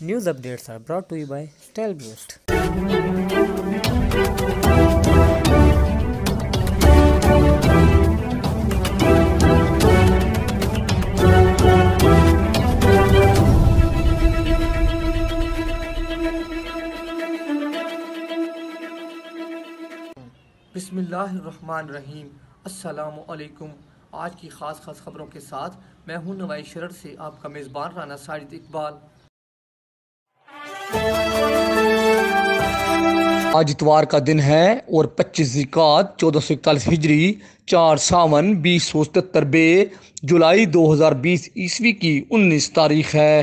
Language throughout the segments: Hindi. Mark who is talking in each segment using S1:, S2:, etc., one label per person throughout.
S1: News updates are brought to you by StyleBoost.
S2: बिस्मिल्लाहिर्रहमानिर्रहीम। अस्सलामु अलैकुम। आज की ख़ास खबरों के साथ मैं हूं नवाई शरर से आपका मेज़बान राना साजिद इकबाल। आज इतवार का दिन है और 25 ज़िकात 1441 हिजरी 4 सावन 2077 बे जुलाई 2020 ईस्वी की 19 तारीख है।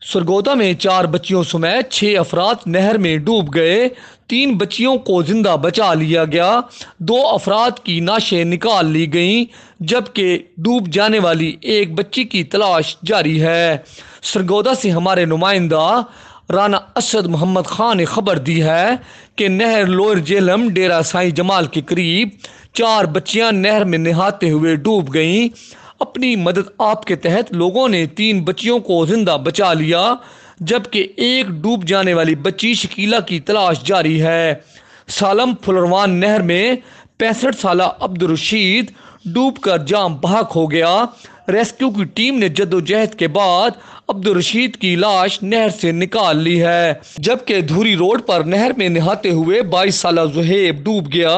S2: सरगोदा में 4 बच्चियों समेत 6 अफराद नहर में डूब गए। 3 बच्चियों को जिंदा बचा लिया गया। 2 अफराद की नाशें निकाल ली गईं, जबकि डूब जाने वाली एक बच्ची की तलाश जारी है। सरगोदा से हमारे नुमाइंदा राना असद मोहम्मद खान ने खबर दी है कि नहर लोअर जेहलम डेरा साईं जमाल के करीब 4 बच्चियां नहर में नहाते हुए डूब गईं। अपनी मदद आप के तहत लोगों ने 3 बच्चियों को जिंदा बचा लिया, जबकि एक डूब जाने वाली बच्ची शकीला की तलाश जारी है। सालम फुलरवान नहर में 65 साला अब्दुल रशीद डूबकर जाम बहक हो गया। रेस्क्यू की टीम ने जद्दोजहद के बाद अब्दुल रशीद की लाश नहर से निकाल ली है, जबकि धूरी रोड पर नहर में नहाते हुए 22 साला जुहेब डूब गया।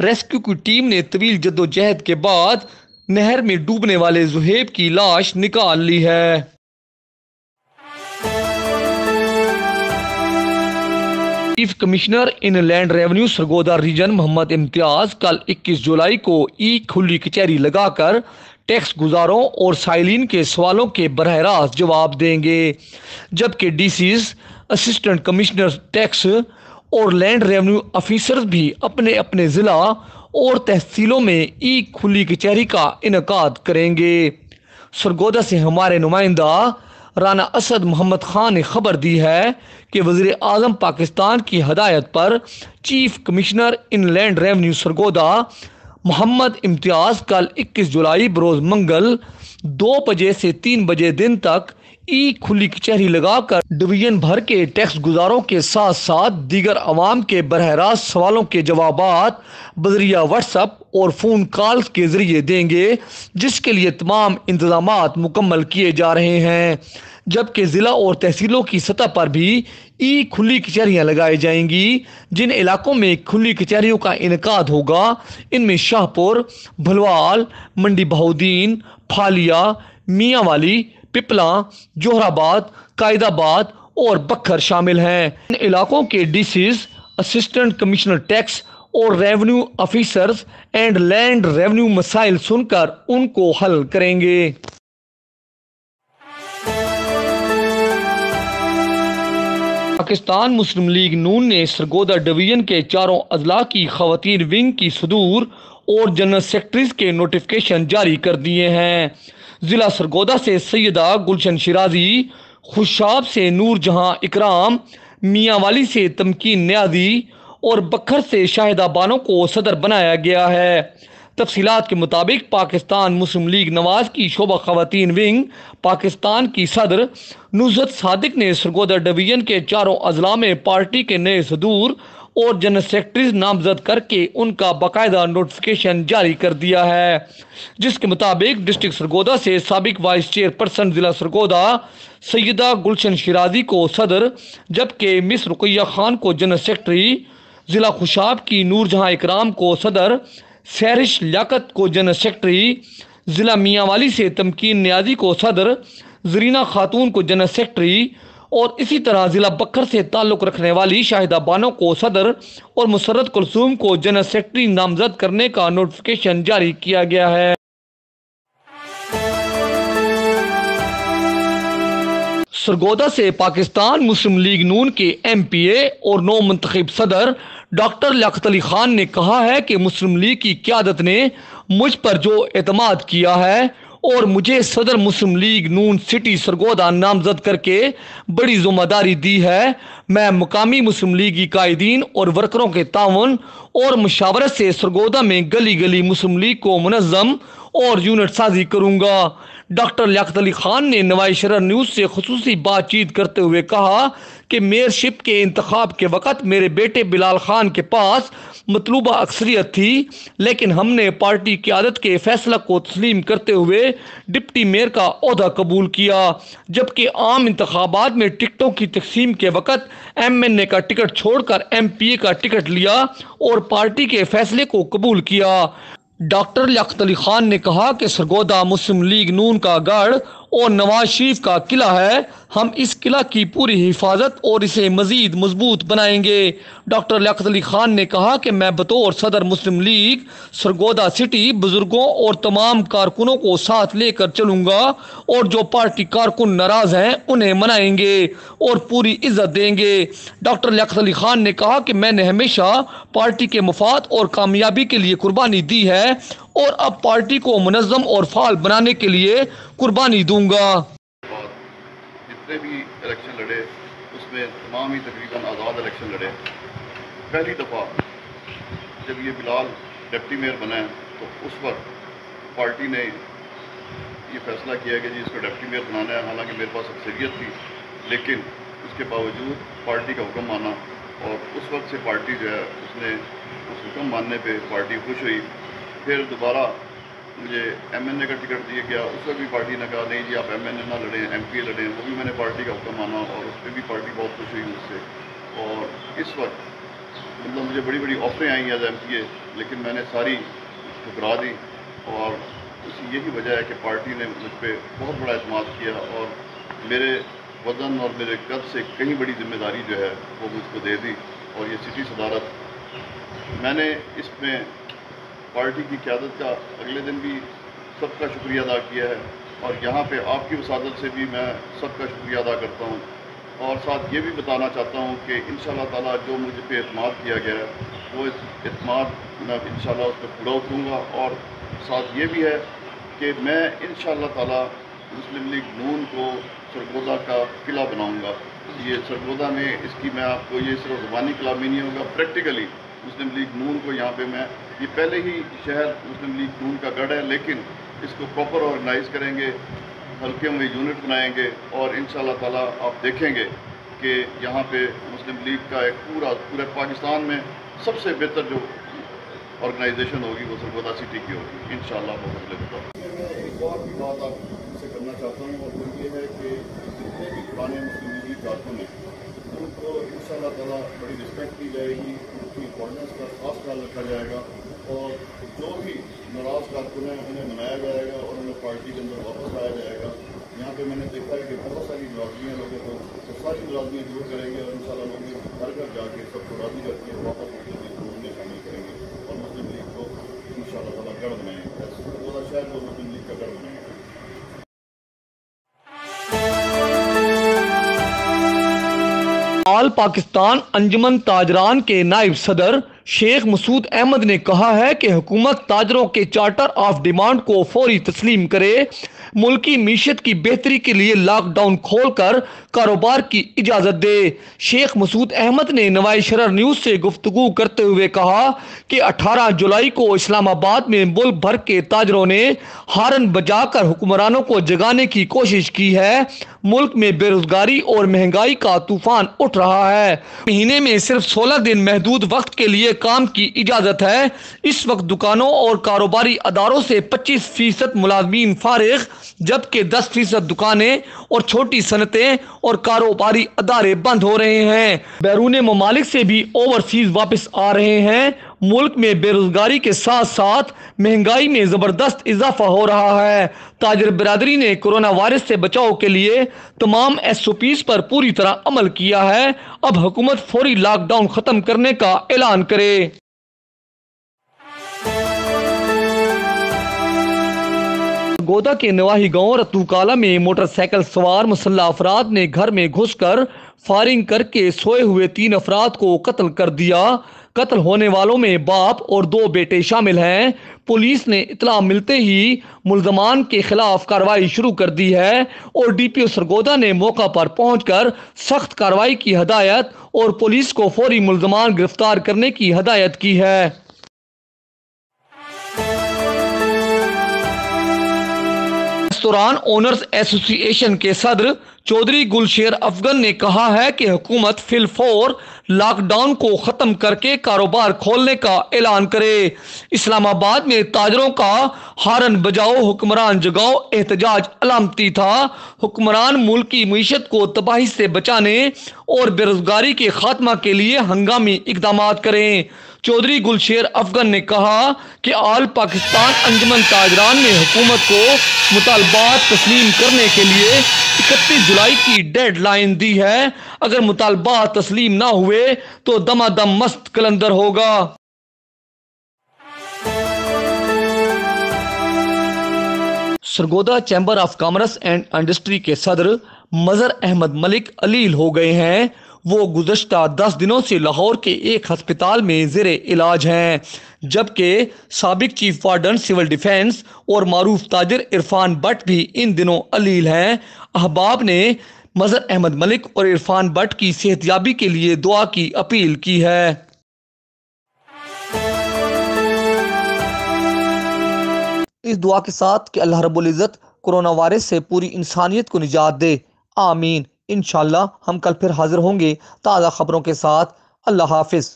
S2: रेस्क्यू की टीम ने तवील जद्दोजहद के बाद नहर में डूबने वाले जुहेब की लाश निकाल ली है। Chief commissioner inland revenue Sargodha region Mohammad Imtiaz कल 21 जुलाई को खुली कचहरी लगाकर टैक्स गुजारों और साइलिन के सवालों के बरह रास्त जवाब देंगे, जबकि डीसीज, असिस्टेंट कमिश्नर टैक्स और लैंड रेवेन्यू ऑफिसर्स भी अपने अपने ज़िला और तहसीलों में खुली कचहरी का इनकाद करेंगे। सरगोदा से हमारे नुमाइंदा राना असद मोहम्मद खान ने खबर दी है कि वज़ीर आज़म पाकिस्तान की हदायत पर chief commissioner inland revenue Sargodha Mohammad Imtiaz कल 21 जुलाई बरोज़ मंगल 2 बजे से 3 बजे दिन तक खुली कचहरी लगाकर डिवीजन भर के टैक्स गुजारों के साथ साथ दीगर अवाम के बरह रास्त सवालों के जवाबात बजरिया व्हाट्सएप और फ़ोन कॉल्स के ज़रिए देंगे, जिसके लिए तमाम इंतज़ामात मुकम्मल किए जा रहे हैं। जबकि ज़िला और तहसीलों की सतह पर भी खुली कचहरियाँ लगाई जाएंगी। जिन इलाकों में खुली कचहरियों का इनकाद होगा, इनमें शाहपुर, भलवाल, मंडी बहाउद्दीन, फालिया, मियांवाली, पिपला, जोहराबाद, कायदाबाद और बखर शामिल हैं। इन इलाकों के डीसीज, असिस्टेंट कमिश्नर टैक्स और revenue officers and land revenue मसाइल सुनकर उनको हल करेंगे। पाकिस्तान मुस्लिम लीग नून ने सरगोदा डिवीजन के 4 अजला की खवातीन विंग की सदूर और जनरल सेक्रेटरीज के नोटिफिकेशन जारी कर दिए हैं। जिला सरगोदा से सैयदा गुलशन शिराजी, खुशाब से नूर जहां इकराम, मियांवाली से तमकीन न्याजी और बखर से शाहिदा बानो को सदर बनाया गया है। तफसीलात के मुताबिक पाकिस्तान मुस्लिम लीग नवाज की शोबा खवातीन विंग पाकिस्तान की सदर नुज़रत सादिक ने सरगोदा डिवीजन के 4 अजला में पार्टी के नए सदूर और जनरल सेक्रेटरीज नामजद करके उनका बाकायदा नोटिफिकेशन जारी कर दिया है, जिसके मुताबिक डिस्ट्रिक्ट सरगोदा से साबिक वाइस चेयरपर्सन जिला सरगोदा सैयदा गुलशन शिराजी को सदर, जबकि मिस रुकैया खान को जनरल सेक्रेटरी, जिला खुशाब की नूर जहां इकराम को सदर, सैरिश लियाकत को जनरल सेक्रेटरी, जिला मियांवाली से तमकीन न्याजी को सदर, जरीना खातून को जनरल सेक्रेटरी और इसी तरह जिला बखर से ताल्लुक़ रखने वाली शाहिदा बानो को सदर और मुसर्रत कुलसूम को जनरल सेक्रेटरी नामजद करने का नोटिफिकेशन जारी किया गया है। सरगोदा से पाकिस्तान मुस्लिम लीग नून के MPA और नौ मुंतखब सदर डॉक्टर लियाकत अली खान ने कहा है कि मुस्लिम लीग की क़यादत ने मुझ पर जो एतमाद किया है और मुझे सदर मुस्लिम लीग नून सिटी सरगोदा नामजद करके बड़ी जिम्मेदारी दी है, मैं मुकामी मुस्लिम लीगी कायदीन और वर्करों के ताउन और मुशावरत से सरगोदा में गली गली मुस्लिम लीग को मुनज़्ज़म और यूनिट साजी करूंगा। डॉक्टर लियाकत अली खान ने नवाई शरर न्यूज़ से खुसूसी बातचीत करते हुए कहा कि मेयरशिप के इंतखाब के वक़्त मेरे बेटे बिलाल खान के पास मतलूबा अक्सरियत थी, लेकिन हमने पार्टी क़यादत के फैसला को तस्लीम करते हुए डिप्टी मेयर का ओहदा कबूल किया, जबकि आम इंतखाबात में टिकटों की तकसीम के वक़्त MNA का टिकट छोड़कर MPA का टिकट लिया और पार्टी के फैसले को कबूल किया। डॉक्टर लियाकत अली खान ने कहा कि सरगोदा मुस्लिम लीग नून का गढ़ और नवाज शरीफ का किला है। हम इस किला की पूरी हिफाजत और इसे मजीद मजबूत बनाएंगे। डॉक्टर लियाकत अली खान ने कहा कि मैं बतौर सदर मुस्लिम लीग सरगोदा सिटी बुजुर्गों और तमाम कारकुनों को साथ लेकर चलूंगा और जो पार्टी कारकुन नाराज हैं उन्हें मनाएंगे और पूरी इज्जत देंगे। डॉक्टर लियाकत अली खान ने कहा कि मैंने हमेशा पार्टी के मुफाद और कामयाबी के लिए कुर्बानी दी है और अब पार्टी को मुनज़्ज़म और फाल बनाने के लिए कुर्बानी दूंगा।
S3: जितने भी इलेक्शन लड़े उसमें तमाम ही तकरीबन आज़ाद इलेक्शन लड़े। पहली दफ़ा जब ये बिलाल डिप्टी मेयर बना तो उस वक्त पार्टी ने ये फैसला किया कि जी इसको डिप्टी मेयर बनाना है। हालांकि मेरे पास अक्सरियत थी, लेकिन उसके बावजूद पार्टी का हुक्म माना और उस वक्त से पार्टी जो है उसने उस हुक्म मानने पे पार्टी खुश हुई। फिर दोबारा मुझे MNA का टिकट दिया गया, उस वक्त भी पार्टी ने कहा नहीं जी आप MNA ना लड़ें, MPA लड़ें। वो भी मैंने पार्टी का हुक्म माना और उस पर भी पार्टी बहुत खुश हुई मुझसे। और इस वक्त मतलब मुझे बड़ी बड़ी ऑफरें आई एज MPA, लेकिन मैंने सारी ठुकरा दी और उसकी यही वजह है कि पार्टी ने मुझ पर बहुत बड़ा एतमाद किया और मेरे वज़न और मेरे कद से कहीं बड़ी जिम्मेदारी जो है वो मुझको दे दी। और ये सिटी सदारत मैंने इसमें पार्टी की क़यादत का अगले दिन भी सबका शुक्रिया अदा किया है और यहाँ पे आपकी वसादत से भी मैं सबका शुक्रिया अदा करता हूँ। और साथ ये भी बताना चाहता हूँ कि इंशाअल्लाह ताला जो मुझे पे एतमाद किया गया है वो इस एतमाद मैं इंशाअल्लाह उस पर पूरा उतरूँगा। और साथ ये भी है कि मैं इंशाअल्लाह ताला मुस्लिम लीग नून को सरगोदा का किला बनाऊँगा। ये सरगोदा में इसकी मैं आपको ये सिर्फ ज़बानी कलामी नहीं होगा, प्रैक्टिकली मुस्लिम लीग नून को यहाँ पे मैं ये पहले ही शहर मुस्लिम लीग नून का गढ़ है, लेकिन इसको प्रॉपर ऑर्गेनाइज़ करेंगे, हल्के में यूनिट बनाएंगे और इंशाअल्लाह ताला आप देखेंगे कि यहाँ पे मुस्लिम लीग का एक पूरे पाकिस्तान में सबसे बेहतर जो ऑर्गेनाइजेशन होगी वो सरगोदा सिटी की होगी इंशाअल्लाह। मैं एक और भी बात आपसे करना चाहता हूँ और वो ये है कि जितने भी पुराने मुस्लिम लीग कारकुन हैं उनको इंशाअल्लाह ताला बड़ी रिस्पेक्ट दी जाएगी, उनकी इंपॉर्टेंस का खास ख्याल रखा जाएगा और जो भी नाराज़ कारकुन हैं उन्हें मनाया जाएगा और उन्हें पार्टी के अंदर वापस लाया जाएगा। यहाँ पे मैंने देखा है कि बहुत सारी नाराज़गियाँ लोगों को, तो सारी नाराज़गियाँ दूर करेंगे और इंशाअल्लाह लोग घर घर जाके सबको राज़ी करके वापस मुस्लिम लीग नून में शामिल करेंगे और मुस्लिम लीग को इंशाअल्लाह ताला गढ़ बनाएंगे, सरगोदा शहर को मुस्लिम लीग का गढ़ बनाएंगे।
S2: आल पाकिस्तान अंजुमन ताजरान के नायब सदर शेख मसूद अहमद ने कहा है कि हुकूमत ताजरों के चार्टर ऑफ डिमांड को फौरी तस्लीम करे, मुल्की मीशत की बेहतरी के लिए लॉकडाउन खोलकर कारोबार की इजाज़त दे। शेख मसूद अहमद ने नवाई शरर न्यूज़ से गुफ्तगू करते हुए कहा कि 18 जुलाई को इस्लामाबाद में मुल्क भर के ताजरों ने हारन बजाकर हुक्मरानों को जगाने की कोशिश की है। मुल्क में बेरोजगारी और महंगाई का तूफान उठ रहा है। महीने में सिर्फ 16 दिन महदूद वक्त के लिए काम की इजाज़त है। इस वक्त दुकानों और कारोबारी अदारों से 25% मुलाजमीन फारिग, जबकि 10% दुकानें और छोटी सनतें और कारोबारी अदारे बंद हो रहे हैं। बैरून ममालिक से भी ओवरसीज वापस आ रहे हैं। मुल्क में बेरोजगारी के साथ साथ महंगाई में ज़बरदस्त इजाफा हो रहा है। ताजर बिरादरी ने कोरोना वायरस से बचाव के लिए तमाम SOPs पर पूरी तरह अमल किया है। अब हुकूमत फौरी लॉकडाउन ख़त्म करने का ऐलान करे। गोदा के नवाही गांव रतूकाला में मोटरसाइकिल सवार मुसल्लह अफराद ने घर में घुसकर फायरिंग करके सोए हुए 3 अफराद को कत्ल कर दिया। कत्ल होने वालों में बाप और 2 बेटे शामिल हैं। पुलिस ने इत्तला मिलते ही मुल्जमान के खिलाफ कार्रवाई शुरू कर दी है और डीपीओ सरगोदा ने मौका पर पहुंचकर सख्त कार्रवाई की हदायत और पुलिस को फौरी मुल्जमान गिरफ्तार करने की हदायत की है। इस दौरान ओनर्स एसोसिएशन के सदर चौधरी गुलशेर अफगन ने कहा है कि हुकूमत फिलफौर लॉकडाउन को खत्म करके कारोबार खोलने का ऐलान करे। इस्लामाबाद में ताजरों का हारन बजाओ हुक्मरान जगाओ एहतजाज अलामती था। हुक्मरान मुल्क की मीशत को तबाही से बचाने और बेरोजगारी के खात्मा के लिए हंगामी इकदाम करें। चौधरी गुलशेर अफगन ने कहा कि आल पाकिस्तान अंजुमन ताजरान ने हुकूमत को मुतालबात तस्लीम करने के लिए 31 जुलाई की डेडलाइन दी है। अगर मुतालबात तस्लीम ना हुए तो दमादम मस्त कलंदर होगा। Sargodha chamber of commerce and industry के सदर मजहर अहमद मलिक अलील हो गए हैं। वो गुज़श्ता 10 दिनों से लाहौर के एक अस्पताल में ज़ेरे इलाज हैं, जबकि साबिक चीफ वार्डन सिविल डिफेंस और मारूफ ताजिर इरफान भट्ट भी इन दिनों अलील हैं। अहबाब ने मजहर अहमद मलिक और इरफान भट्ट की सेहतयाबी के लिए दुआ की अपील की है। इस दुआ के साथ कि अल्लाह रब्बुल इज़्ज़त कोरोना वायरस से पूरी इंसानियत को निजात दे, आमीन। इंशाअल्लाह हम कल फिर हाजिर होंगे ताज़ा खबरों के साथ। अल्लाह हाफिज़।